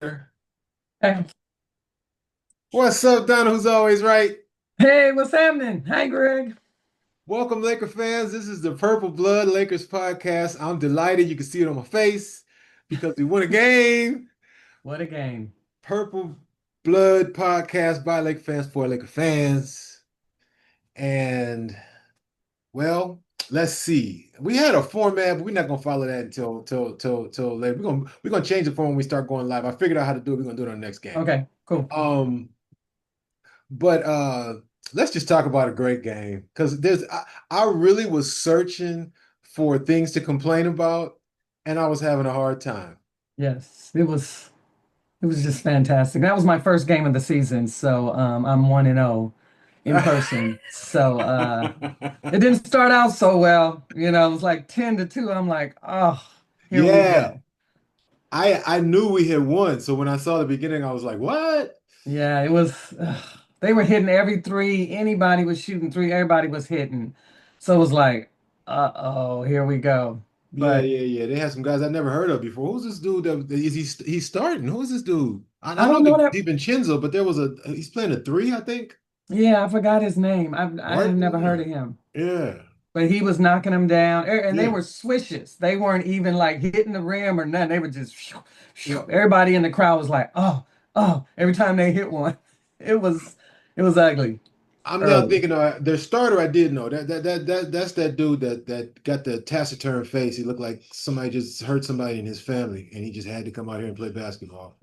Hey, What's up, Donna? Who's always right? hey, what's happening? Hi, Greg. Welcome, Laker fans. This is the Purple Blood Lakers podcast. I'm delighted you can see it on my face because we won a game. What a game. Purple Blood podcast by Laker fans for Laker fans. And well, let's see. We had a format, but we're not gonna follow that until later. We're gonna change the form when we start going live. I figured out how to do it. We're gonna do it on the next game. Okay, cool. Um, But let's just talk about a great game because I really was searching for things to complain about, and I was having a hard time. Yes, it was just fantastic. That was my first game of the season, so I'm 1-0 in person. So it didn't start out so well. It was like 10-2. I'm like, oh, here we Yeah, go. I knew we had won, so when I saw the beginning, I was like, "What?" Yeah, it was they were hitting every three. Anybody was shooting three, everybody was hitting. So it was like, uh-oh, here we go. Yeah, But yeah, yeah. They had some guys I never heard of before. Who's this dude? He's starting? Who's this dude? I I know don't know the that. DiVincenzo, but there was he's playing a three, I think. Yeah, I forgot his name. I have never heard of Martin. him. Yeah, But he was knocking them down. And they yeah, were swishes. They weren't even like hitting the rim or nothing. They were just shoo, yeah. shoo. Everybody in the crowd was like, oh, oh, every time they hit one. It was it was ugly I'm now early. thinking their starter I did know. That's that dude that got the taciturn face. He looked like somebody just hurt somebody in his family and he just had to come out here and play basketball.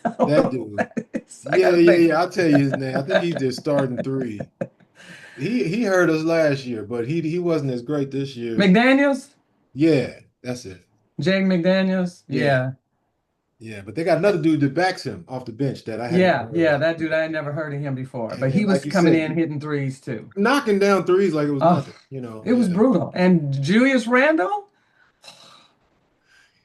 I don't That know who dude. that is. I Yeah, gotta yeah, think. yeah. I'll tell you his name. I think he's just starting three. He hurt us last year, but he wasn't as great this year. McDaniels? Yeah, that's it. Jake McDaniels? Yeah, Yeah. yeah. But they got another dude that backs him off the bench that I had never Yeah, heard yeah, of. that dude, I had never heard of him before. But And he like was you coming said, in hitting threes too. knocking down threes like it was Oh, nothing. it was Yeah. brutal. And Julius Randle?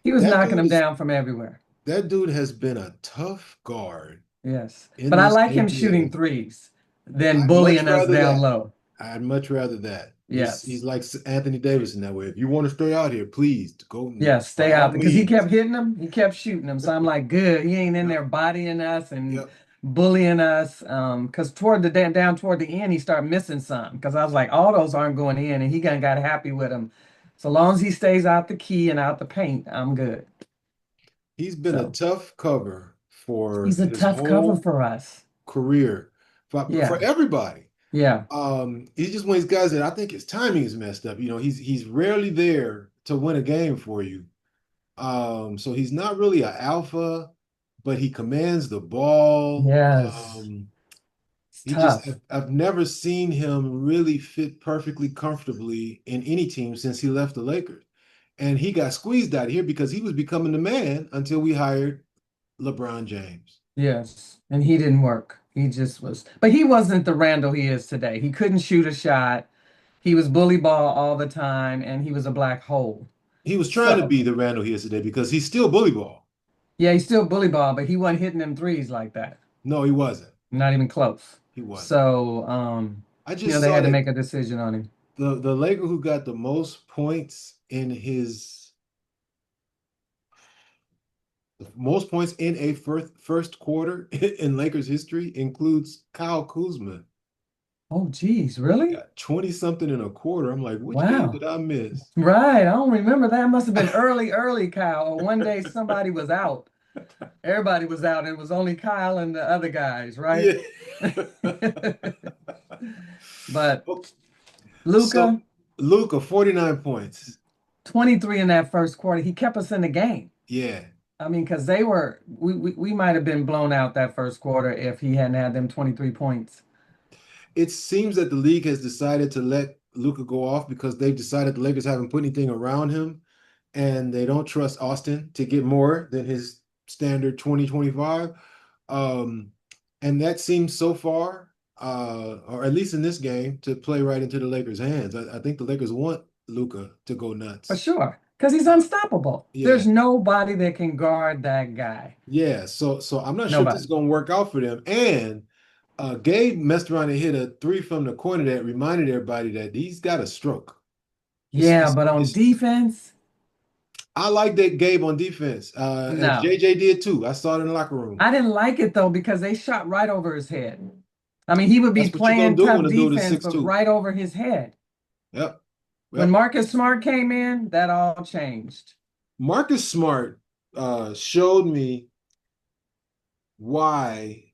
He was That knocking dude them is down from everywhere. That dude has been a tough guard Yes. in But I this like him shooting NBA. threes than I'd much bullying us rather down that. low. I'd much rather that. He's Yes. like Anthony Davis in that way. If you want to stay out here, please go Yes, by stay all out there. Because he means. kept hitting them, he kept shooting them. So I'm like, good. He ain't in Yep, there bodying us and yep. bullying us. Because toward the down toward the end, he started missing some. Because I was like, all those aren't going in, and he got happy with him. So long as he stays out the key and out the paint, I'm good. He's been a So tough cover for he's a his tough cover whole for us. career for Yeah. everybody. Yeah. He's just one of these guys that I think his timing is messed up. He's rarely there to win a game for you. So he's not really an alpha, but he commands the ball. Yes. It's He just tough. I've never seen him really fit perfectly comfortably in any team since he left the Lakers. And he got squeezed out of here because he was becoming the man until we hired LeBron James. Yes. And he didn't work. He just was, but he wasn't the Randall he is today. He couldn't shoot a shot. He was bully ball all the time, and he was a black hole. He was trying to So, be the Randall he is today because he's still bully ball. yeah, he's still bully ball, but he wasn't hitting them threes like that. No, he wasn't. Not even close. He wasn't. So, I just they saw had to that make a decision on him. the Laker who got the most points in his the most points in a first quarter in Lakers history includes Kyle Kuzma. Oh, geez, He really? got 20 something in a quarter. I'm like, which game Wow. did I miss? Right. I don't remember that. Must have been early, early, Kyle. Or one day somebody was out. Everybody was out, and it was only Kyle and the other guys, right? Yeah. But So Luka, Luka, 49 points. 23 in that first quarter, he kept us in the game. Yeah. I mean, because we might have been blown out that first quarter if he hadn't had them 23 points. It seems that the league has decided to let Luka go off because they've decided the Lakers haven't put anything around him and they don't trust Austin to get more than his standard 2025. Um, and that seems so far, or at least in this game, to play right into the Lakers' hands. I think the Lakers want Luka to go For nuts. sure. Because he's unstoppable. Yeah. There's nobody that can guard that guy. Yeah. So I'm not sure if this is Nobody. gonna work out for them. And Gabe messed around and hit a three from the corner that reminded everybody that he's got a stroke. It's, Yeah, it's, but on it's defense, I like that Gabe on defense. And No. JJ did too. I saw it in the locker room. I didn't like it though because they shot right over his head. I mean, he would be That's what you're gonna playing do when tough a dude is defense, six but two. right over his head. Yep. When Yep. Marcus Smart came in, that all changed. Marcus Smart showed me why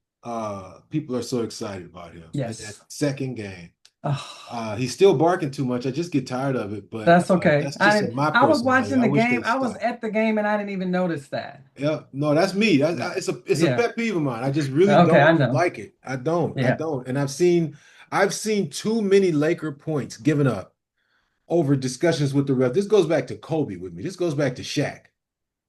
people are so excited about him in that Yes. second game. Oh, He's still barking too much. I just get tired of it, but that's okay. that's just my I was personality. watching I the wish game. they'd I was stop. at the game and I didn't even notice that. Yeah, no, that's me. No. It's a Yeah. pet peeve of mine. I just really Okay, I don't know. like it. I don't. I Yeah. don't. And I've seen too many Laker points given up over discussions with the ref. This goes back to Kobe with me. This goes back to Shaq.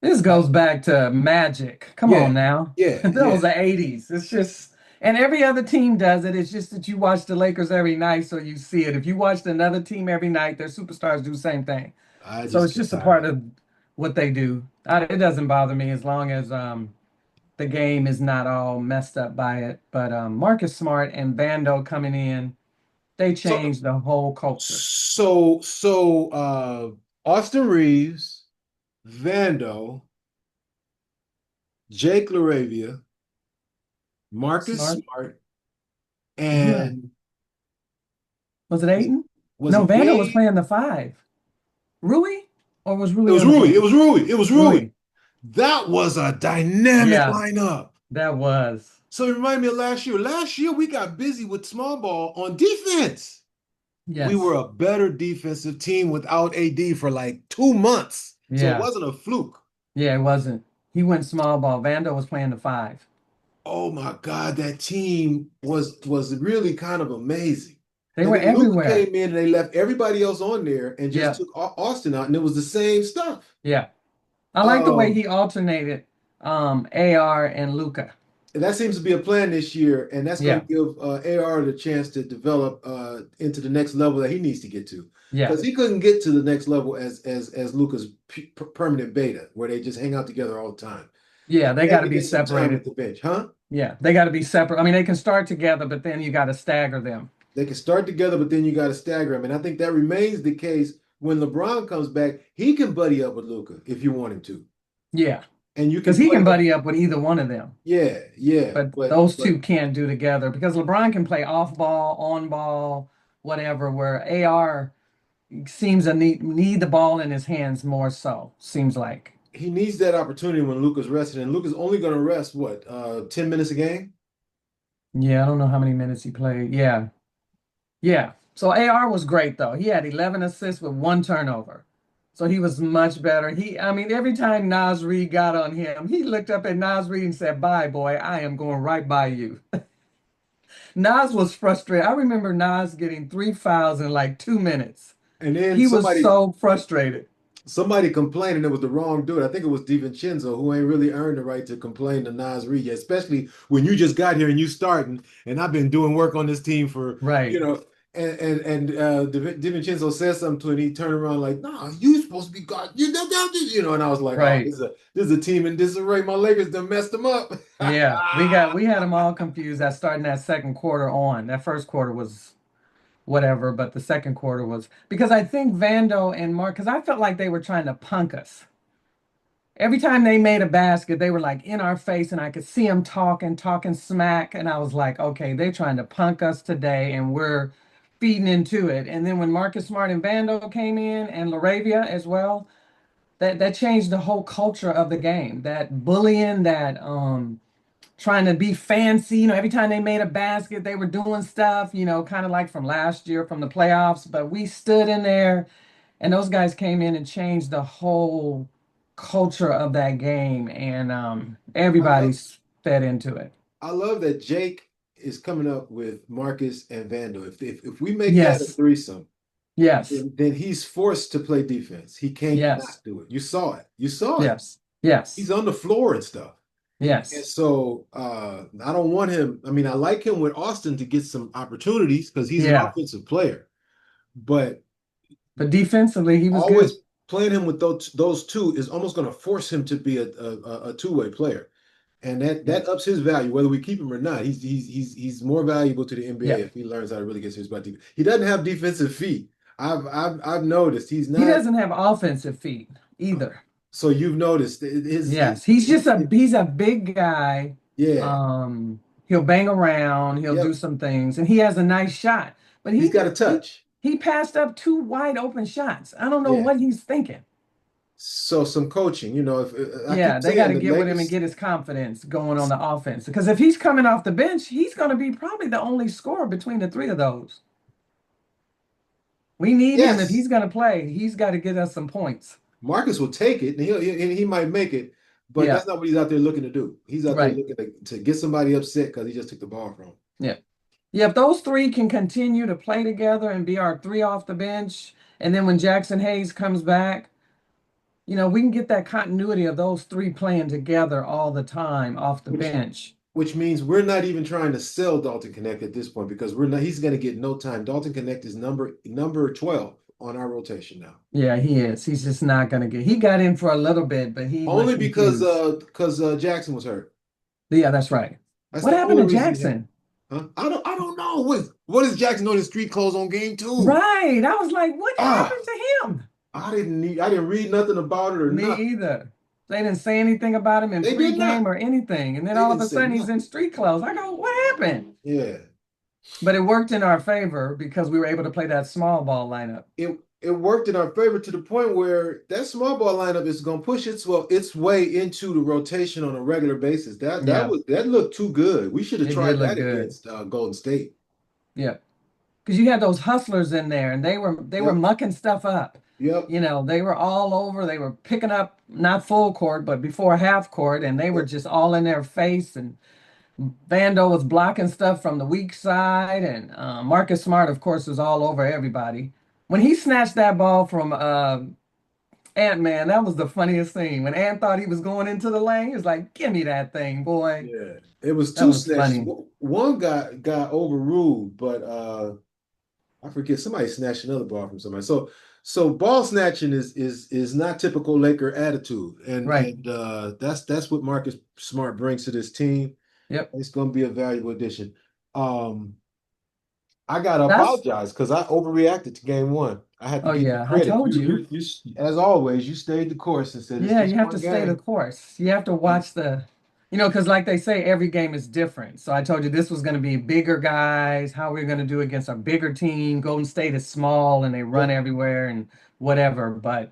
This goes back to Magic. Come Yeah, on now. yeah, That yeah. was the 80s. It's just, and every other team does it. It's just that you watch the Lakers every night, so you see it. If you watched another team every night, their superstars do the same thing. I So just it's get just a tired part of it. of what they do. It doesn't bother me as long as the game is not all messed up by it. But Marcus Smart and Bando coming in, they So, changed the whole culture. Austin Reeves, Vando, Jake LaRavia, Marcus Smart. Smart, Yeah. and Was it was, Aiton? was No, it Vando was Gabe? playing the five. Rui? Or was It Rui was on the Rui. It bench? was Rui. It was Rui. Rui. That was a dynamic Yeah, lineup. that was. So it reminded me of last year. Last year we got busy with small ball on defense. We were Yes. a better defensive team without AD for like 2 months. So it Yeah. wasn't a fluke. Yeah, it wasn't. He went small ball. Vando was playing the five. Oh my God, that team was really kind of amazing. They And were then Luka everywhere. came in and they left everybody else on there and just Yeah. took Austin out, and it was the same stuff. Yeah. I like the way Um, he alternated AR and Luka. and that seems to be a plan this year, and that's going Yeah. to give AR the chance to develop into the next level that he needs to get to, Yeah. because he couldn't get to the next level as Luka's permanent beta, where they just hang out together all the time. Yeah, they He got had to to be get some time at separated. the bench, huh? Yeah, they got to be separate. I mean, they can start together, but then you got to stagger them. They can start together, but then you got to stagger them. And I think that remains the case when LeBron comes back. He can buddy up with Luka if you want him to. Yeah, And you because can he buddy can up. buddy up with either one of them. Yeah, yeah. But But those two can't do together because LeBron can play off ball, on ball, whatever, where AR seems to need the ball in his hands more so, seems like. he needs that opportunity when Luka's rested. And Luka's only going to rest what, 10 minutes a game? Yeah, I don't know how many minutes he played. Yeah. Yeah. So AR was great though. He had 11 assists with one turnover. So he was much better. I mean, every time Nas Reed got on him, he looked up at Nas Reed and said, "Bye, boy. I am going right by you." Nas was frustrated. I remember Nas getting 3 fouls in like 2 minutes. And then He was so frustrated. somebody complained and it was the wrong dude. I think it was DiVincenzo who ain't really earned the right to complain to Nas Reed yet, especially when you just got here and you starting. And I've been doing work on this team for, you Right, know, and DiVincenzo said something to him and he turned around like, "Nah, you supposed to be God, And I was like, "Oh, right. this is a team in disarray. My Lakers done messed them up." Yeah, we had them all confused that starting that second quarter on. That first quarter was whatever, but the second quarter was because I think Vando and Mark, because I felt like they were trying to punk us. Every time they made a basket, they were like in our face, and I could see them talking smack. And I was like, okay, they're trying to punk us today, and we're feeding into it. And then when Marcus Smart and Vando came in, and Laravia as well, that changed the whole culture of the game. That bullying, that trying to be fancy. Every time they made a basket, they were doing stuff, kind of like from last year from the playoffs. But we stood in there, and those guys came in and changed the whole culture of that game, and I love everybody's fed into it. I love that Jake is coming up with Marcus and Vando. If we make that a Yes, threesome, yes, then he's forced to play defense. He can't yes, not do it. You saw it. You saw it. yes, yes, He's on the floor and stuff. And yes, so I don't want him. I mean, I like him with Austin to get some opportunities because he's an yeah. offensive player. But But defensively, he was always good. playing him with those two is almost going to force him to be a two-way player. And Yeah, that ups his value, whether we keep him or not. He's more valuable to the NBA yeah. if he learns how to really get serious about defense. He doesn't have defensive feet. I've noticed he's He not. doesn't have offensive feet either. So you've noticed Yes, he's just a his he's a big guy. yeah, He'll bang around, he'll do yep. some things, and he has a nice shot. But He's he got a he touch. he passed up two wide open shots. I don't know Yeah. what he's thinking. So some coaching, if I Yeah, keep they got saying to the get with him and Lakers, get his confidence going on the offense. Because if he's coming off the bench, he's going to be probably the only scorer between the three of those. We need him if yes, he's going to play. He's got to get us some points. Marcus will take it, and he might make it, but Yeah, that's not what he's out there looking to do. He's out there right. looking to get somebody upset because he just took the ball from him. Yeah. Yeah, if those three can continue to play together and be our three off the bench, and then when Jackson Hayes comes back, we can get that continuity of those three playing together all the time off the Which bench. which means we're not even trying to sell Dalton Connect at this point because we're not. He's going to get no time. Dalton Connect is number 12 on our rotation now. Yeah, he is. He's just not going to get. He got in for a little bit, but he went Only because confused. Jackson was hurt. Yeah, that's right. That's What the happened only to reason he had. Jackson? Huh? I don't know what is Jackson doing in street clothes on game two. Right. I was like, what Ah, happened to him? I didn't read nothing about it or Me nothing. either. They didn't say anything about him in They did pregame not. or anything. And then They all of didn't a say sudden he's in nothing. street clothes. I go, what happened? Yeah. But it worked in our favor because we were able to play that small ball lineup. It worked in our favor to the point where that small ball lineup is going to push its way into the rotation on a regular basis. Yeah, That looked too good. We should have it did tried look that good. against Golden State. Yeah. Because you had those hustlers in there and they were Yep, mucking stuff up. yep, They were all over. They were picking up not full court, but before half court, and they were yep. just all in their face. And Vando was blocking stuff from the weak side, and Marcus Smart, of course, was all over everybody. When he snatched that ball from Ant-Man, that was the funniest thing. When Ant thought he was going into the lane, he was like, "Give me that thing, boy." Yeah, it was That two was snatches. funny. One got overruled, but I forget somebody snatched another ball from somebody. So ball snatching is not typical Laker attitude, and Right. that's what Marcus Smart brings to this team. Yep. It's going to be a valuable addition. Um, I gotta That's apologize because I overreacted to game one. I have to Oh give you yeah, I credit. told you. As always, you stayed the course and said it's Yeah, just you have to one stay the game. course. You have to watch because like they say, every game is different. So I told you this was going to be bigger guys, how we're going to do against a bigger team. Golden State is small and they run Yep, everywhere and whatever, but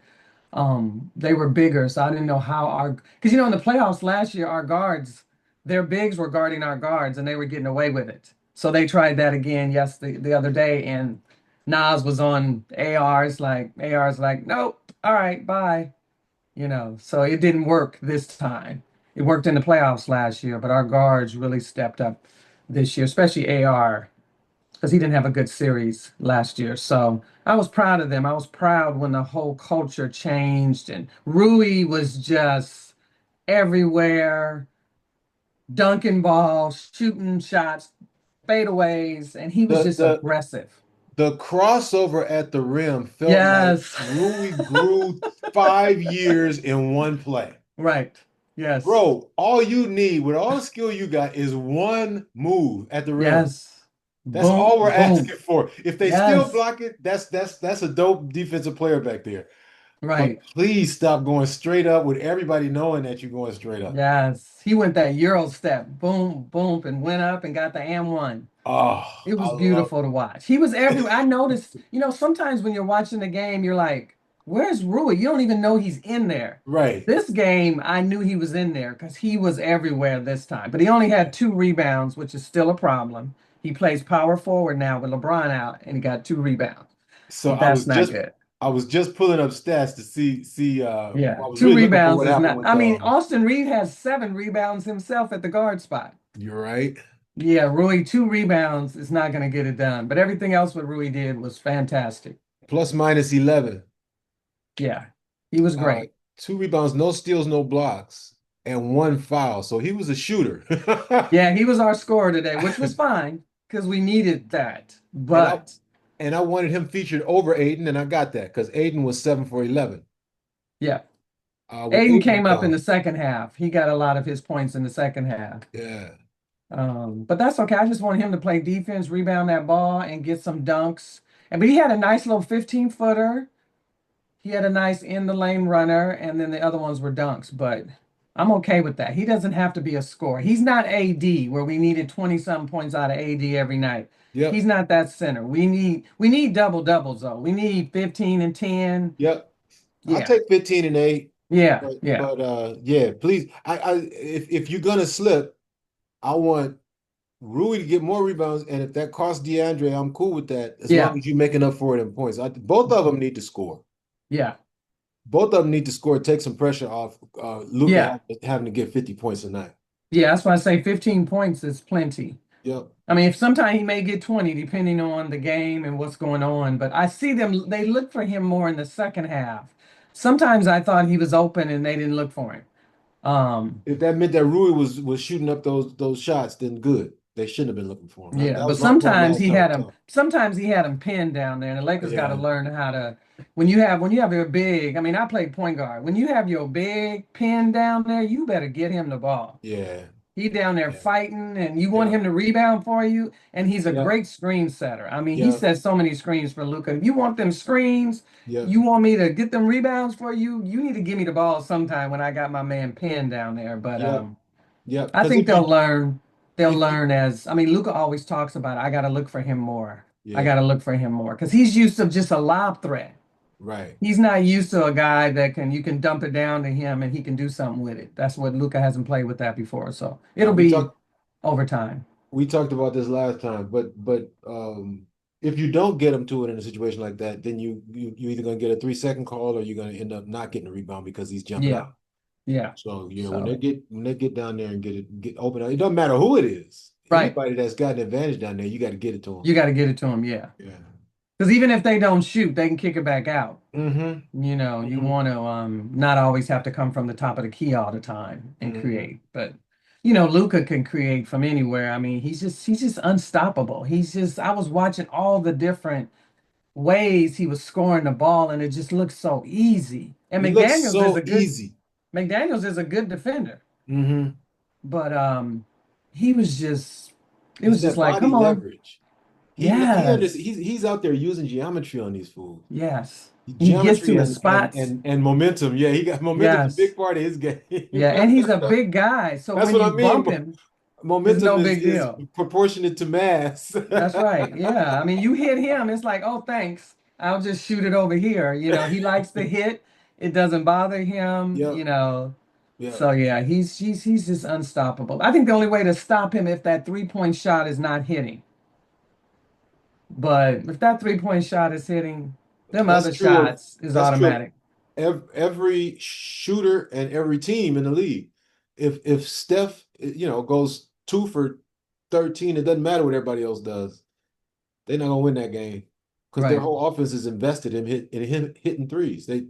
they were bigger. So I didn't know how because in the playoffs last year, our guards, their bigs were guarding our guards and they were getting away with it. So they tried that again, yes, the other day, and Nas was on AR's like, nope, all right, bye. So it didn't work this time. It worked in the playoffs last year, but our guards really stepped up this year, especially AR, because he didn't have a good series last year. So I was proud of them. I was proud when the whole culture changed and Rui was just everywhere, dunking balls, shooting shots, fadeaways, and he was the just the aggressive. the crossover at the rim felt like Yes. Rui grew 5 years in one play. Right. Yes. Bro, all you need with all the skill you got is one move at the rim. Yes. That's Boom, all we're boom. asking for. If they still Yes. block it, that's a dope defensive player back there. But Right. please stop going straight up with everybody knowing that you're going straight up. Yes. He went that Euro step, boom, boom, and went up and got the and one. Oh, It I was love beautiful to watch. He was everywhere. I noticed, sometimes when you're watching the game, you're like, where's Rui? You don't even know he's in there. right. This game, I knew he was in there because he was everywhere this time. But he only had two rebounds, which is still a problem. He plays power forward now with LeBron out, and he got two rebounds. So That's not good. I was just pulling up stats to see I Yeah, was two really looking for rebounds what is happened not. with I mean, Austin Reed has seven rebounds himself at the guard spot. you're right. Yeah, Rui, two rebounds is not going to get it done. But everything else what Rui did was fantastic. Plus minus 11. Yeah, he was Uh, great. two rebounds, no steals, no blocks, and one foul. So he was a shooter. Yeah, he was our scorer today, which was fine because we needed that. And I But and I wanted him featured over Aiden, and I got that because Aiden was 7 for 11. yeah, When Aiden Aiden came up in gone, the second half. He got a lot of his points in the second half. yeah. But that's okay. I just want him to play defense, rebound that ball, and get some dunks. But he had a nice little 15 footer. he had a nice in the lane runner, and then the other ones were dunks. But I'm okay with that. He doesn't have to be a scorer. He's not AD where we needed 20 something points out of AD every night. He's Yep. not that center. We need double doubles though. We need 15 and 10. Yep. I'll Yeah. take 15 and 8. Yeah. But Yeah. yeah, please. If you're gonna slip, I want Rui to get more rebounds, and if that costs DeAndre, I'm cool with that as long Yeah. as you're making up for it in points. Both of them need to score. Yeah. Both of them need to score, take some pressure off Luka Yeah. having to get 50 points a night. Yeah. That's why I say 15 points is plenty. Yep. I mean, if sometimes he may get 20 depending on the game and what's going on, but I see them, they look for him more in the second half. Sometimes I thought he was open and they didn't look for him. Um, If that meant that Rui was shooting up those shots, then good. They shouldn't have been looking for him. yeah, That but was my point last time we talked. sometimes he had him pinned down there, and the Lakers got to Yeah. learn how to when you have your big, I mean, I played point guard. When you have your big pinned down there, you better get him the ball. Yeah. He down there Yeah. fighting, and you want Yeah. him to rebound for you, and he's a Yeah. great screen setter. I mean, he Yeah. sets so many screens for Luka. You want them screens, Yeah. you want me to get them rebounds for you, you need to give me the ball sometime when I got my man pinned down there. But Yeah. Yeah. I Because think if you they'll if you learn as I mean, Luka always talks about it. I gotta look for him more. I yeah, gotta look for him more. Because he's used to just a lob threat. right. He's not used to a guy that can you can dump it down to him and he can do something with it. That's what Luka hasn't played with that before. So Now it'll be over time. we talked about this last time, but if you don't get them to it in a situation like that, then you either gonna get a 3 second call or you're gonna end up not getting a rebound because he's jumping Yeah, out. yeah. So yeah, So when they get down there and get open, it doesn't matter who it is. right. Anybody that's got an advantage down there, you got to get it to them. You got to get it to him, yeah. Yeah. Because even if they don't shoot, they can kick it back out. Mm-hmm. You know, you Mm-hmm. want to not always have to come from the top of the key all the time and Mm-hmm. create. But Luca can create from anywhere. I mean, he's just unstoppable. He's just I was watching all the different ways he was scoring the ball and it just looks so easy. And It looks so easy. McDaniels is a good defender. Mm-hmm. But he was just it It's was just that like, body come on. leverage. He understands. Yes. He's out there using geometry on these fools. Yes. He gets to Geometry his spots. and momentum. Yeah, he got momentum's a Yes. big part of his game. Yeah, and he's a big guy. So That's when what you I mean. bump him, it's Momentum no big is deal. proportionate to mass. That's right. Yeah. I mean, you hit him, it's like, oh, thanks. I'll just shoot it over here. He likes to hit. It doesn't bother him. Yep. Yep. So yeah, he's just unstoppable. I think the only way to stop him if that 3-point shot is not hitting. But if that 3-point shot is hitting, them That's other true of shots is that's true of automatic. every shooter and every team in the league. If Steph, goes 2 for 13, it doesn't matter what everybody else does. They're not gonna win that game because their Right. whole offense is invested in him hitting threes. They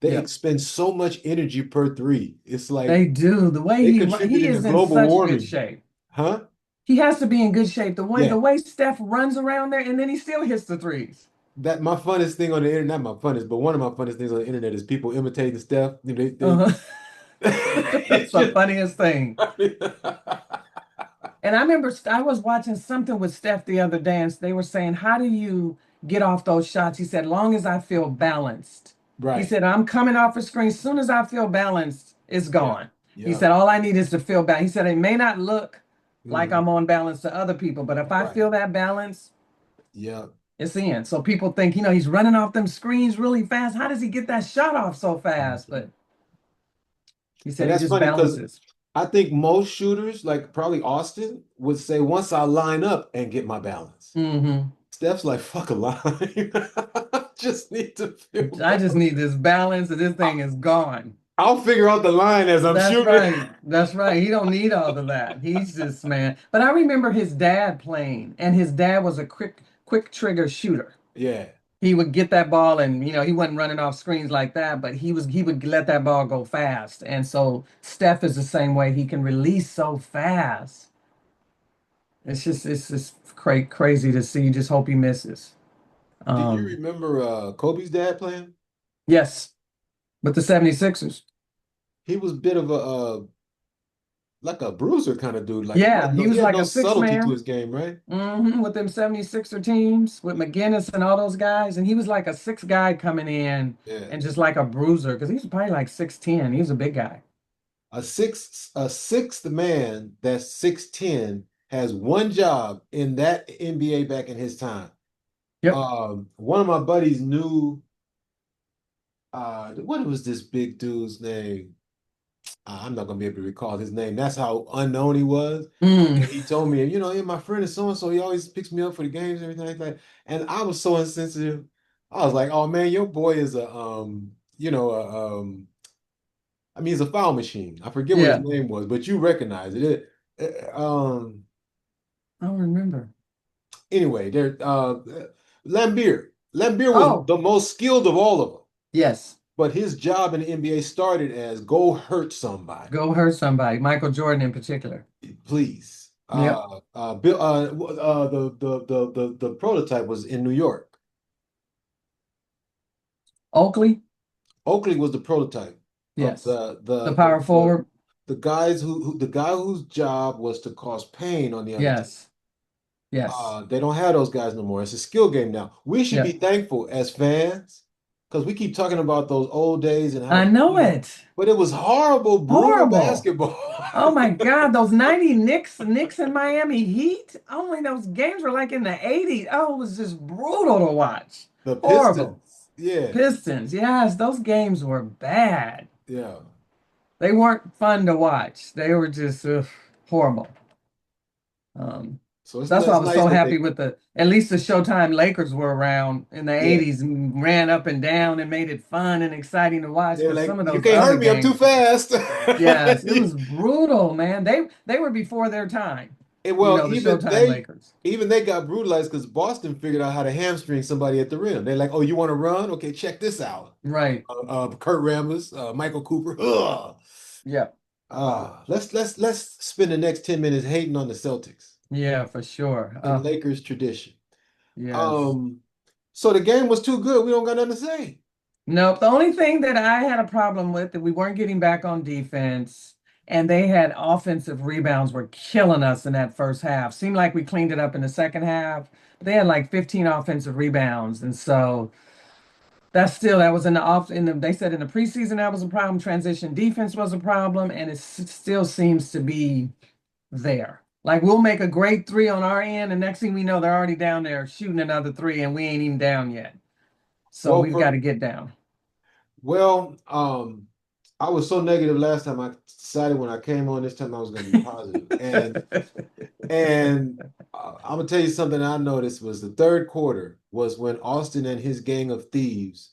Yep. expend so much energy per three. It's like They do. The way they he contributing to is in global such good warming, shape. huh? He has to be in good shape. Yeah. The way Steph runs around there and then he still hits the threes. That my funnest thing on the internet, not my funnest, but one of my funnest things on the internet is people imitating Steph. Uh-huh. That's It's the just funniest thing. And I remember I was watching something with Steph the other day, and they were saying, "How do you get off those shots?" He said, "Long as I feel balanced." He right. said, "I'm coming off a screen. As soon as I feel balanced, it's Yeah. gone." He Yeah. said, "All I need is to feel balanced." He said, "It may not look like Mhm. I'm on balance to other people, but if I Right. feel that balance, Yeah. it's in." So people think, he's running off them screens really fast. How does he get that shot off so fast? Mhm. But he And said he that's just funny because balances. I think most shooters, like probably Austin, would say once I line up and get my balance. Hmm. Steph's like, fuck a line. Just need to feel I just balance. need this balance, and this thing is gone. I'll figure out the line as I'm That's shooting. right. That's right. He don't need all of that. He's just man. But I remember his dad playing, and his dad was a quick trigger shooter. Yeah. He would get that ball, and he wasn't running off screens like that, but he would let that ball go fast. And so Steph is the same way. He can release so fast. It's just crazy to see. You just hope he misses. Do you Um, remember Kobe's dad playing? yes, but the 76ers. He was a bit of a like a bruiser kind of dude. Like Yeah, he he was had like no a six subtlety to man. his game, right? With them 76er teams with McGinnis and all those guys. And he was like a six guy coming in Yeah. and just like a bruiser because he was probably like 6'10". He was a big guy. A sixth man that's 6'10" has one job in that NBA back in his time. Yep. One of my buddies knew what was this big dude's name? I'm not gonna be able to recall his name. That's how unknown he was. Mm, And he told me, you know, yeah, my friend is so and so. He always picks me up for the games and everything like that. And I was so insensitive. I was like, oh man, your boy is a you know, I mean, he's a foul machine. I forget what his yeah. name was, but you recognize it. I don't remember. Anyway, there, Lambeer. Lambeer was Oh, the most skilled of all of them, yes. but his job in the NBA started as go hurt somebody, Go hurt somebody. Michael Jordan in particular. please. Yep. Bill, the prototype was in New York. Oakley. Oakley was the prototype of Yes. The power forward. the guys the guy whose job was to cause pain on the other team. Yes. Yes. They don't have those guys no more. It's a skill game now. We should be Yep. thankful as fans because we keep talking about those old days and I how, know it. but it was horrible, brutal Horrible. basketball. Oh my God, those 90 Knicks and Miami Heat. Oh my, those games were like in the 80s. Oh, it was just brutal to watch. The Horrible. Pistons, yeah, Pistons. Yes, those games were bad. yeah. They weren't fun to watch. They were just horrible. Um, So that's why I it's was nice so that happy they, with at least the Showtime Lakers were around in the yeah, 80s and ran up and down and made it fun and exciting to watch they were because like, some of you those can't other hurt me, I'm too games, fast. yes, it was brutal, man. They were before their time, And you well, know, the Showtime Lakers. even they got brutalized because Boston figured out how to hamstring somebody at the rim. They're like, "Oh, you want to run? Okay, check this out." Right. Kurt Rambis, Michael Cooper. Ugh. Yeah. Let's spend the next 10 minutes hating on the Celtics Yeah, for sure. in Lakers tradition. Yes. Um, so the game was too good. We don't got nothing to say. Nope. The only thing that I had a problem with that we weren't getting back on defense, and they had offensive rebounds were killing us in that first half. Seemed like we cleaned it up in the second half, but they had like 15 offensive rebounds, and so that was in the they said in the preseason that was a problem. Transition defense was a problem, and still seems to be there. Like we'll make a great three on our end, and next thing we know, they're already down there shooting another three, and we ain't even down yet. So Well, we've got to get down. well, I was so negative last time. I decided when I came on this time I was going to be positive, and I'm gonna tell you something I noticed was the third quarter was when Austin and his gang of thieves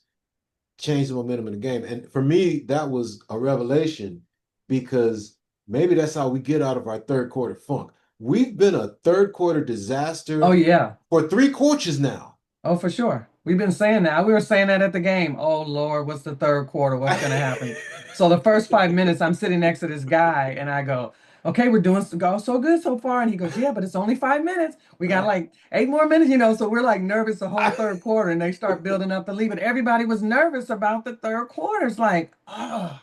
changed the momentum of the game. And for me, that was a revelation because maybe that's how we get out of our third quarter funk. We've been a third quarter Oh disaster yeah. for three quarters now. Oh, for sure. We've been saying that. We were saying that at the game. Oh Lord, what's the third quarter? What's going to happen? So the first 5 minutes, I'm sitting next to this guy, and I go, "Okay, we're doing so good so far." And he goes, "Yeah, but it's only 5 minutes. We got like 8 more minutes, you know." So we're like nervous the whole third quarter, and they start building up the lead. But everybody was nervous about the third quarter. It's like, oh,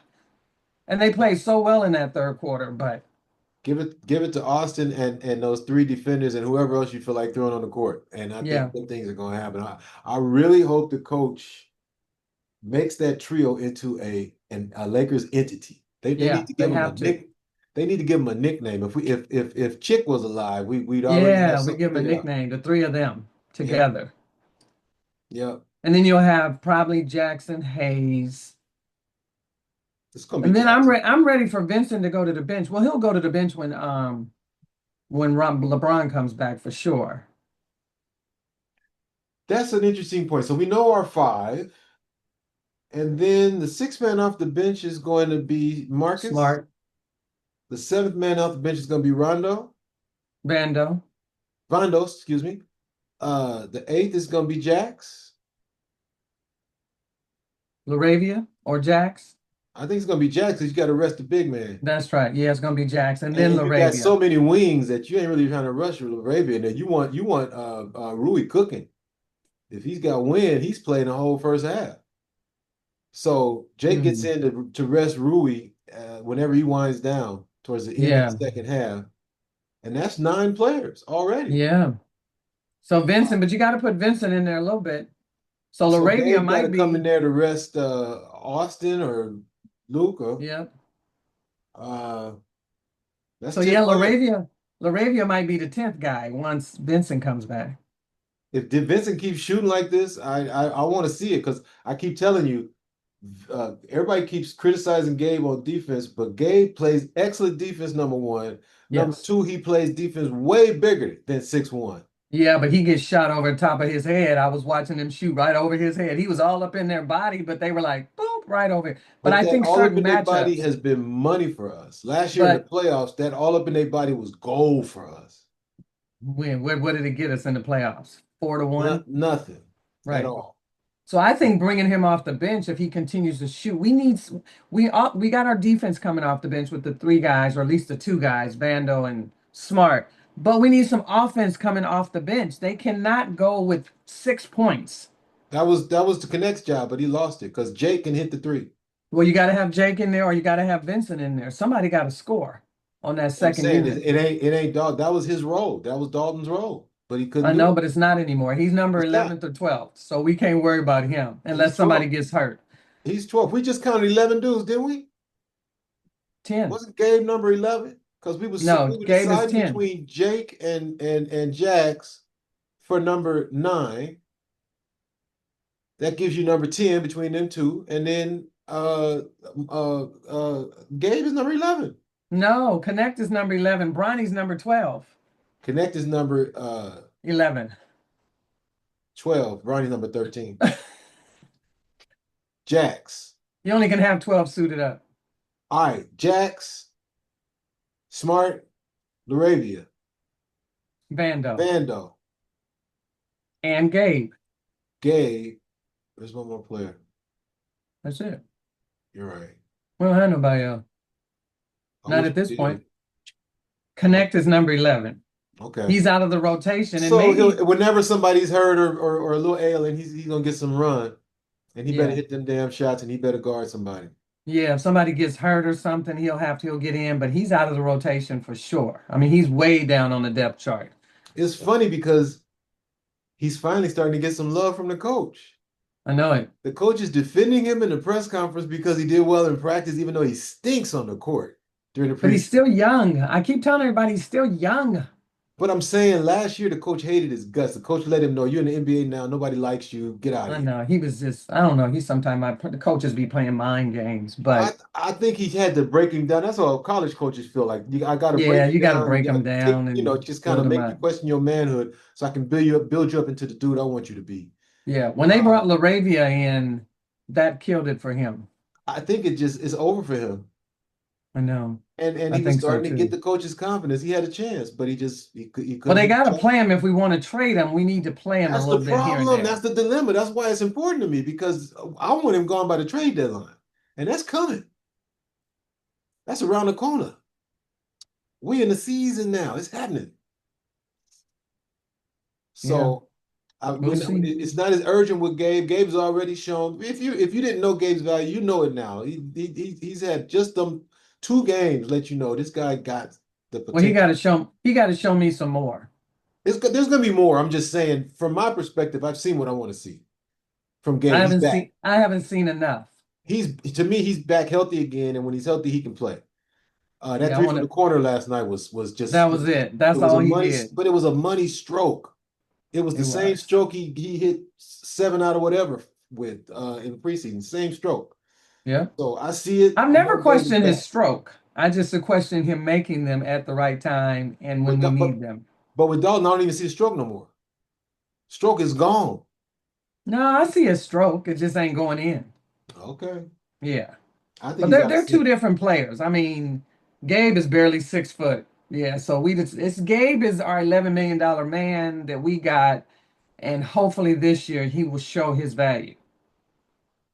and they played so well in that third quarter. But Give it to Austin and those three defenders and whoever else you feel like throwing on the court. And I think yeah, good things are going to happen. I really hope the coach makes that trio into a Lakers entity. They yeah, need to they give him a have to. nick. They need to give him a nickname. If Chick was alive, we'd already have Yeah, we give something them a figured out. nickname, the three of them Yeah, together. yeah. And then you'll have probably Jackson Hayes. It's gonna be And then Jackson. I'm ready for Vincent to go to the bench. Well, he'll go to the bench when LeBron comes back for sure. That's an interesting point. So we know our five, and then the sixth man off the bench is going to be Marcus. Smart, The seventh man off the bench is going to be Bando, Rondo, excuse me. The eighth is going to be Jax. Laravia or Jax. I think it's going to be Jax because you got to rest the big man. That's right. Yeah, it's gonna be Jax. And then And you got Laravia. so many wings that you ain't really trying to rush with Arabia. And you want Rui cooking. If he's got wind, he's playing the whole first half. So Jake gets Hmm. in to rest Rui whenever he winds down. towards the end of the Yeah. second half, and that's 9 players already. Yeah. So Vincent, but you got to put Vincent in there a little bit. So So Laravia Gabe got might to come in be. there to rest Austin or Luka. Yeah. Uh, that's So 10 yeah, players. Laravia might be the 10th guy once Vincent comes back. If Vincent keeps shooting like this, I want to see it because I keep telling you, everybody keeps criticizing Gabe on defense, but Gabe plays excellent defense, number one. Number Yes. two, he plays defense way bigger than 6'1". Yeah, but he gets shot over the top of his head. I was watching him shoot right over his head. He was all up in their body, but they were like, boop, right over it. But But I that think all up certain in their body matchups, has been money for us. Last year in the but playoffs, that all up in their body was gold for us. what did it get us in the playoffs? 4-1? Nothing at Right. all. So I think bringing him off the bench, if he continues to shoot, we got our defense coming off the bench with the three guys, or at least the two guys, Vando and Smart. But we need some offense coming off the bench. They cannot go with 6 points. That was the Connect's job, but he lost it because Jake can hit the three. Well, you got to have Jake in there, or you got to have Vincent in there. Somebody got to score on that I'm second saying unit. it ain't Dalton. That was his role. That was Dalton's role, but he couldn't I do know, it. but it's not anymore. He's number It's not. 11th or 12th, so we can't worry about him He's unless somebody 12. gets hurt. He's 12. We just counted 11 dudes, didn't we? 10. Wasn't Gabe number 11? Because No, we were Gabe is deciding 10. between Jake and Jax for number 9. That gives you number 10 between them two, and then uh uh Gabe is number 11. No, Connect is number 11. Bronny's number 12. Connect is number 11. 12. Ronnie's number 13. Jax. You only can have 12 suited up. All right, Jax, Smart, Laravia, Vando Vando, and Gabe. Gabe. There's one more player. That's it. You're right. We don't have nobody else. I Not wish at this we point. did. Oh, Connect is number 11. okay. He's out of the rotation, and So maybe, whenever somebody's hurt or a little ailing, he's gonna get some run, and he better yeah. hit them damn shots, and he better guard somebody. Yeah, if somebody gets hurt or something, he'll get in, but he's out of the rotation for sure. I mean, he's way down on the depth chart. It's funny because he's finally starting to get some love from the coach. I know it. The coach is defending him in the press conference because he did well in practice, even though he stinks on the court during the But he's preseason. still young. I keep telling everybody he's still young. But I'm saying last year the coach hated his guts. The coach let him know you're in the NBA now. Nobody likes you. Get out of I here. know. He was just, I don't know. He's sometimes the coaches be playing mind games, I but I think he had to break him down. That's what college coaches feel like. I got to break yeah, you you got to down. You break got him to take, down and just kind build of him make you up. question your manhood, so I can build you up into the dude I want you to be. Yeah, when they Uh, brought Laravia in, that killed it for him. I think it just is over for him. I know. And I he was think so starting to get too. the coach's confidence. He had a chance, but he Well, couldn't they hit got the to shot. play him if we want to trade him. We need to play him a That's the little bit here and problem. That's there. the dilemma. That's why it's important to me because I want him gone by the trade deadline, and that's coming. That's around the corner. We in the season now. It's happening. Yeah, So we'll see. it's not as urgent with Gabe. Gabe's already shown. If you didn't know Gabe's value, you know it now. He's had just them 2 games let you know this guy got the Well, potential. he got to show me some more. There's gonna be more. I'm just saying, from my perspective, I've seen what I want to see from Gabe. He's back. I haven't seen enough. He's to me, he's back healthy again, and when he's healthy, he can play. That Yeah, I three want from the to. corner last night was That just was it. it That's was all a he money, did. but it was a money stroke. It was It the same was. stroke he hit 7 out of whatever with in the preseason. Same stroke. Yeah. So I see it. I've I never know Gabe is questioned his back, stroke. I just question him making them at the right time and when but we but need them. but with Dalton, I don't even see the stroke no more. Stroke is gone. No, I see a stroke. It just ain't going in. Okay, Yeah. I think But he's got to they're two sit. different players. I mean, Gabe is barely 6 foot. Yeah, so it's Gabe is our $11 million man that we got, and hopefully this year he will show his value.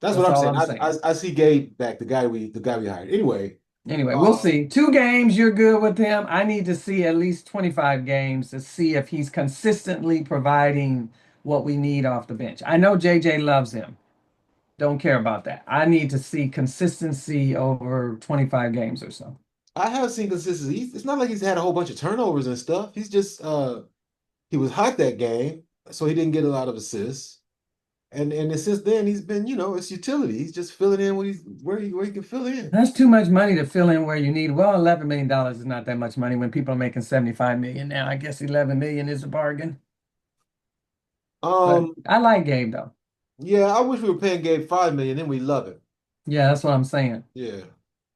That's what That's I'm all saying. I'm saying. I see Gabe back, the guy we hired. Anyway, Anyway, we'll uh, see. 2 games, you're good with him. I need to see at least 25 games to see if he's consistently providing what we need off the bench. I know JJ loves him. Don't care about that. I need to see consistency over 25 games or so. I have seen consistency. It's not like he's had a whole bunch of turnovers and stuff. He's just he was hot that game, so he didn't get a lot of assists. And since then he's been, it's utility. He's just filling in when he's where he can fill in. That's too much money to fill in where you need. Well, $11 million is not that much money when people are making 75 million now. I guess 11 million is a bargain. But Um, I like Gabe though. yeah, I wish we were paying Gabe 5 million, then we love it. Yeah, that's what I'm saying. Yeah.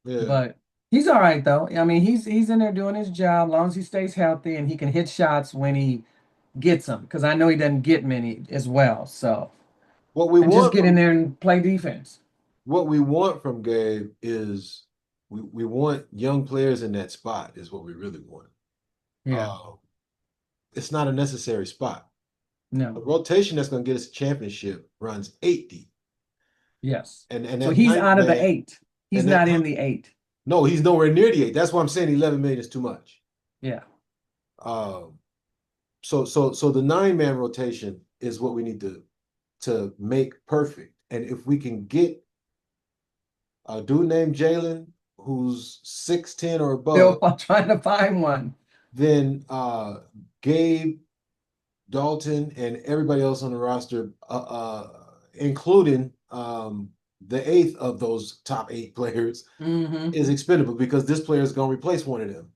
Yeah. But he's all right though. I mean, he's in there doing his job, as long as he stays healthy and he can hit shots when he gets them. Because I know he doesn't get many as well. So What we and just want get in from there and play defense. what we want from Gabe is we want young players in that spot is what we really want. Yeah. Uh, it's not a necessary spot. A No. rotation that's going to get us a championship runs 8 deep. Yes. And So that he's ninth out of the man, eight. He's and that not in the eight. no, he's nowhere near the 8. That's why I'm saying 11 million is too much. Yeah. Um, so the 9 man rotation is what we need to make perfect. And if we can get a dude named Jalen who's 6'10" or Still above, trying to find one. then Gabe, Dalton, and everybody else on the roster, including the eighth of those top 8 players, Hmm. is expendable because this player is going to replace one of them.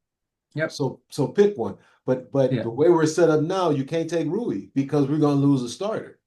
Yep. So pick one. But Yeah. the way we're set up now, you can't take Rui because we're going to lose a starter.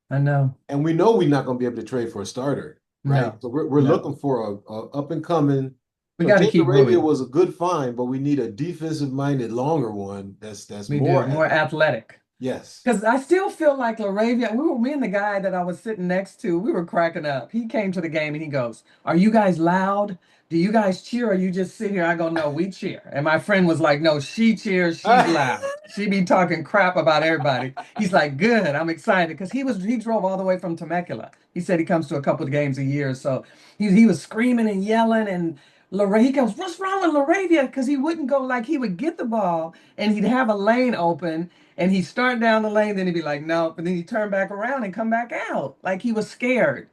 I know. And we know we're not going to be able to trade for a starter, right? No. So we're No. looking for a up and coming. We got to Jake keep Arabia Rui. was a good find, but we need a defensive minded, longer one that's We more do. More athletic. athletic. Yes. Because I still feel like Laravia, me and the guy that I was sitting next to, we were cracking up. He came to the game and he goes, "Are you guys loud? Do you guys cheer or you just sit here?" I go, "No, we cheer." And my friend was like, "No, she cheers. She's loud. She be talking crap about everybody." He's like, "Good. I'm excited." Because he drove all the way from Temecula. He said he comes to a couple of games a year. So he was screaming and yelling and he goes, "What's wrong with Laravia?" Because he wouldn't go, like he would get the ball and he'd have a lane open and he'd start down the lane, then he'd be like, "Nope." And then he'd turn back around and come back out. Like he was scared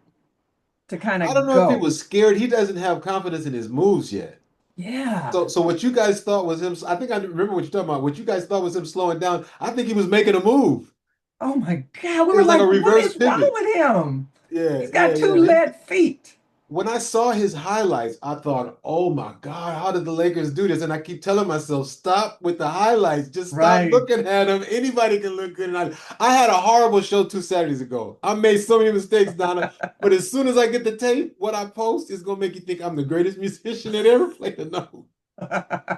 to kind I don't of know if he go. was scared. He doesn't have confidence in his moves yet. Yeah. So what you guys thought was him, I think I remember what you're talking about. What you guys thought was him slowing down. I think he was making a move. Oh my God. We It were was like a like, what reverse is wrong pivot. with him? Yeah, He's yeah, got two yeah. lead feet. When I saw his highlights, I thought, oh my God, how did the Lakers do this? And I keep telling myself, stop with the highlights. Just stop Right. looking at them. Anybody can look good. And I had a horrible show 2 Saturdays ago. I made so many mistakes, Donna. But as soon as I get the tape, what I post is going to make you think I'm the greatest musician that ever played a note.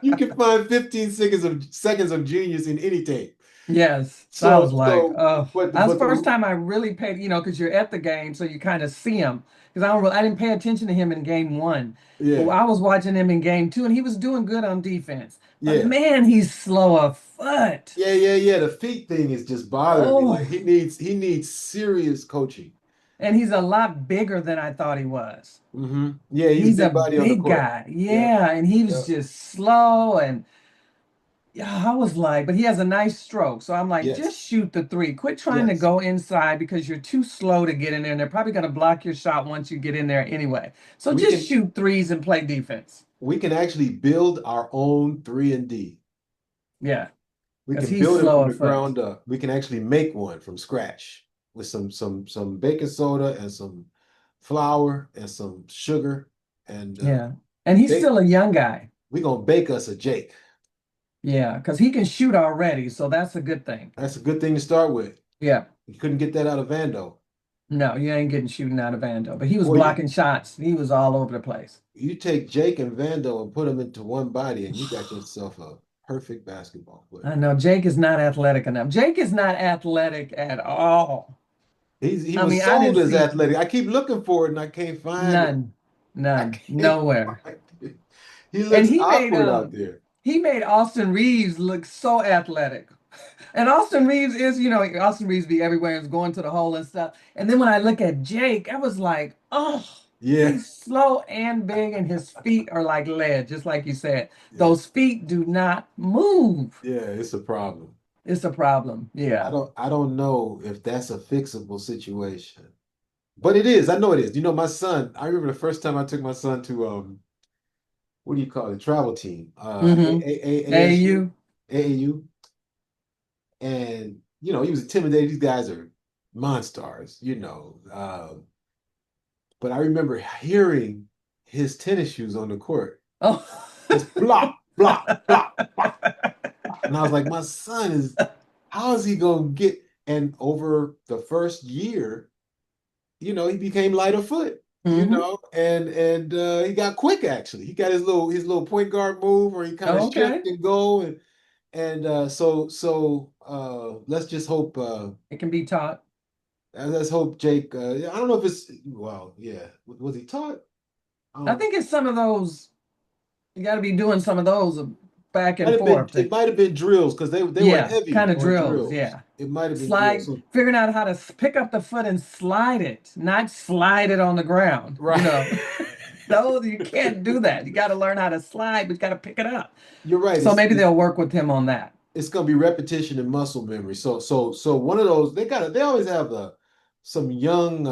You can find 15 seconds of genius in any tape. Yes. So I was So, like, so, oh, but, that was the but first the, time I really paid, because you're at the game, so you kind of see him. Because I didn't pay attention to him in game one, but yeah, I was watching him in game two, and he was doing good on defense. But yeah. man, he's slow of foot. Yeah. The feet thing is just bothering me. Like Oh, he needs serious coaching. and he's a lot bigger than I thought he was. Yeah, he's He's a big body on the big court. guy. Yep, Yeah, and he was yep, just slow and yeah, I was like, but he has a nice stroke. So I'm like, just yes, shoot the three. Quit trying to yes. go inside because you're too slow to get in there. And they're probably going to block your shot once you get in there anyway. So We just can shoot threes and play defense. we can actually build our own 3 and D. Yeah, We because can he's build it slow from the of foot. ground up. We can actually make one from scratch with some baking soda and some flour and some sugar and Yeah. And he's bake. still a young guy. We're gonna bake us a Jake. Yeah, because he can shoot already. So that's a good thing. That's a good thing to start with. Yeah. You couldn't get that out of Vando. No, you ain't getting shooting out of Vando. But he was Boy, blocking shots. He was all over the place. you take Jake and Vando and put them into one body, and you got yourself a perfect basketball I player. know Jake is not athletic enough. Jake is not athletic at all. He I was mean, I sold didn't as see athletic. I keep looking for it and I can't find it. none, I none, can't nowhere. find it. He And looks awkward out there. he made Austin Reeves look so athletic. And Austin Reeves is, Austin Reeves be everywhere and is going to the hole and stuff. And then when I look at Jake, I was like, oh, Yeah, he's slow and big, and his feet are like lead, just like you said. yeah, Those feet do not move. yeah. It's a problem. It's a problem. I Yeah. don't I don't know if that's a fixable situation, but it is. I know it is. My son. I remember the first time I took my son to what do you call it? Travel team, Mm-hmm. ASU, AU. AAU, and he was intimidated. These guys are monsters. But I remember hearing his tennis shoes on the court, Oh. just blop, blop, blop, blop. And I was like, my son how is he gonna get? And over the first year, he became light of foot, Mm-hmm. and he got quick actually. He got his little point guard move where he kind of Okay. shift and go and let's just hope It can be taught. let's hope Jake I don't know if it's well, yeah. Was he taught? I Um think it's some of those, you got to be doing some of those back might and have been forth. it might have been drills because they were Yeah, heavy kind of on drills. drills. Yeah. It might have been drills. Slide, So figuring out how to pick up the foot and slide it, not slide it on the ground. right. No, you can't do that. You got to learn how to slide, but you got to pick it up. You're right. So maybe It's they'll work with him on that. it's gonna be repetition and muscle memory. So one of those they always have some young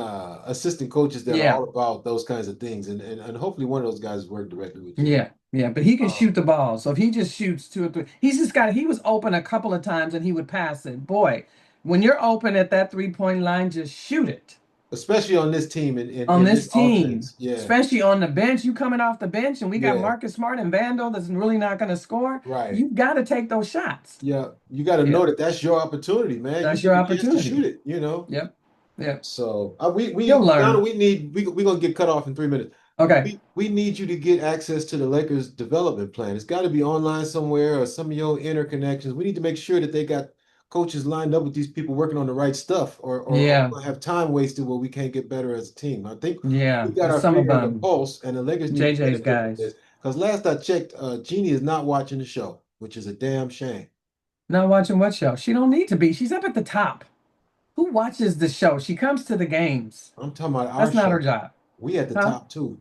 assistant coaches that are Yeah. all about those kinds of things, and hopefully one of those guys work directly with Jake. Yeah. Yeah. But he can Um, shoot the ball. So if he just shoots two or three, he was open a couple of times and he would pass it. Boy, when you're open at that 3-point line, just shoot it. Especially on this team and in, On in this this team, offense. Yeah, especially on the bench, you coming off the bench and we got yeah, Marcus Smart and Vandal that's really not going to score. right. You got to take those shots. Yeah, you got to Yeah. know that that's your opportunity, man. You That's your get a chance to opportunity. shoot it. Yep. Yep. So we He'll Donna, learn. we're gonna get cut off in 3 minutes. Okay. We need you to get access to the Lakers development plan. It's got to be online somewhere or some of your interconnections. We need to make sure that they got coaches lined up with these people working on the right stuff, or we're Yeah. gonna have time wasted where we can't get better as a team. I think we Yeah. got There's our some of finger on the pulse, and the Lakers need to JJ's benefit from guys. this. Because last I checked, Jeannie is not watching the show, which is a damn shame. Not watching what show? She don't need to be. She's up at the top. Who watches the show? She comes to the games. I'm talking about our That's not her show. job. We at the Huh? top two.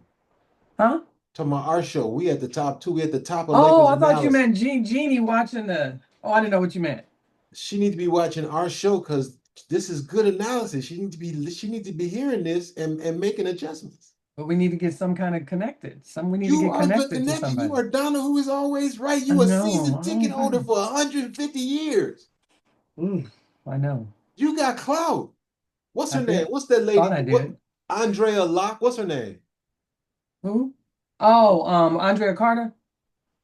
Huh? Talking about our show. We at the top two. We at the top of Oh, Lakers I thought you analysis. meant Jeannie watching the. Oh, I didn't know what you meant. She needs to be watching our show because this is good analysis. She needs to be hearing this and making adjustments. But we need to get some kind of connected. We need to You get are the connected to connection. You somebody. are Donna, who is always right. I You a know. season ticket Oh, holder for 150 years. ooh, I know. You got clout. What's I her name? did. What's that Thought lady? I What did. Andrea Locke? What's her name? Who? Oh, Andrea Carter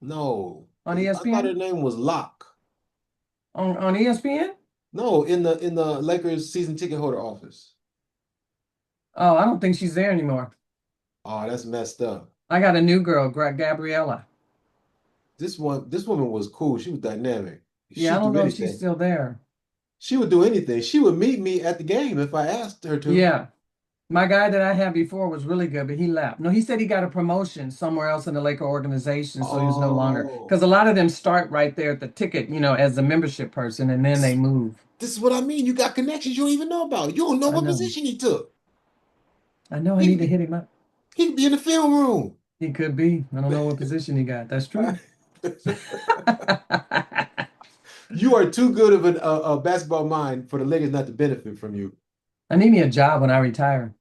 No, on I thought her ESPN? name was Locke. On ESPN? No, in the Lakers season ticket holder office. Oh, I don't think she's there anymore. Oh, that's messed up. I got a new girl, Gabriella. This woman was cool. She was dynamic. Yeah, I She'd don't do know if she's anything. still there. She would do anything. She would meet me at the game if I asked her to. Yeah. My guy that I had before was really good, but he left. No, he said he got a promotion somewhere else in the Laker organization, so he was no longer. Oh, Because a lot of them start right there at the ticket, as a membership person, and then they this, move. this is what I mean. You got connections you don't even know about. You don't know I what know. position he took. I know I He need could to be, hit him up. he could be in the film room. He could be. I don't know what position he got. That's true. You are too good of a basketball mind for the Lakers not to benefit from you. I need me a job when I retire.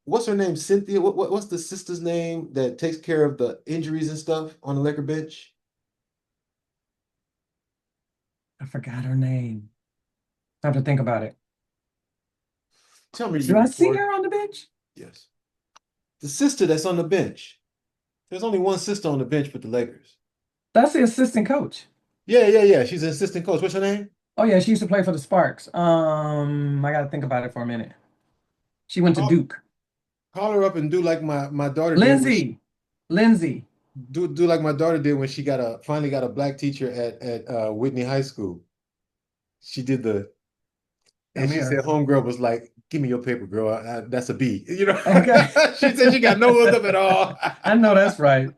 What's her name? Cynthia. What's the sister's name that takes care of the injuries and stuff on the Laker bench? I forgot her name. I have to think about it. Tell me Do you I see record. her on the bench? Yes. The sister that's on the bench. There's only one sister on the bench with the Lakers. That's the assistant coach. Yeah, yeah, yeah. She's an assistant coach. What's her name? Oh yeah, she used to play for the Sparks. I gotta think about it for a minute. She went to Call, Duke. call her up and do like my daughter did when she Lindsay. Lindsay. do like my daughter did when she finally got a black teacher at Whitney High School. She did and Come she said here. homegirl was like, "Give me your paper, girl. That's a B." You know, Okay. she said she got no hookup at all, I know that's right.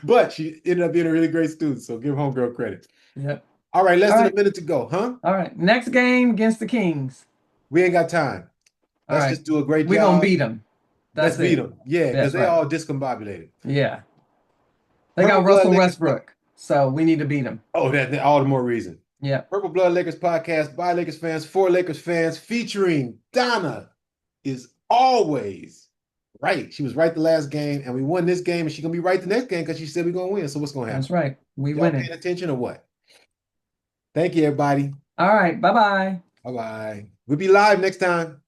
but she ended up being a really great student. So give homegirl credit. Yep. All right, less All than a right. minute to go, huh? All right. Next game against the Kings. We ain't got time. All Let's right. just do a great We're gonna job. beat them. Let's That's beat it. them. Yeah, because That's they right. all discombobulated. Yeah. They Purple got Blood Russell Lakers. Westbrook, so we need to beat them. Oh, that all the more reason. Yep. Purple Blood Lakers podcast by Lakers fans for Lakers fans, featuring Donna is always right. She was right the last game, and we won this game, and she's gonna be right the next game because she said we're gonna win. So what's gonna That's happen? right. We Y'all winning. paying attention or what? Thank you, everybody. All right. Bye bye. Bye bye. We'll be live next time.